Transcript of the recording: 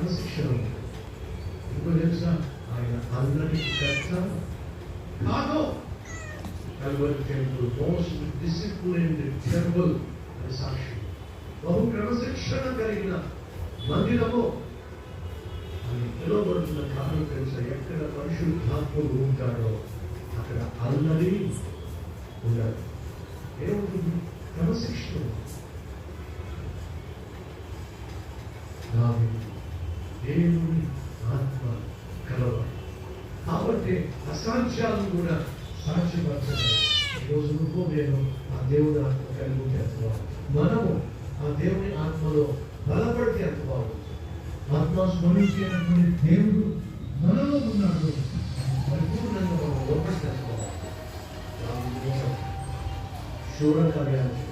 క్రమశిక్షణ ఉంటుంది. ఇంకో తెలుసా, ఆయన అందరికి కర్త కాదు. Calvary temple most disciplined temple అని సాక్షి. బహు క్రమశిక్షణ కలిగిన మందిరము అని పిలువబడుతున్న కారణం తెలుసా? ఎక్కడ పరిశుద్ధాత్ముడు ఉంటాడో అక్కడ అల్లరి ఉండదు. ఏముంటుంది? క్రమశిక్షణ. దేవుని ఆత్మ కలవాలి కాబట్టి అసాధ్యాలను కూడా సాధ్యపరచగలరు. ఈరోజు నువ్వు నేను ఆ దేవుని ఆత్మ కలిగి ఉంటే ఎంత బాగుంది. మనము ఆ దేవుని ఆత్మలో బలపడితే ఎంత బాగుంది. ఆత్మ స్మరించేటటువంటి దేవుడు మనలో ఉన్నాడు. పరిపూర్ణంగా మనం లోపడితే ఎంత బాగుంది. శూర కార్యాలు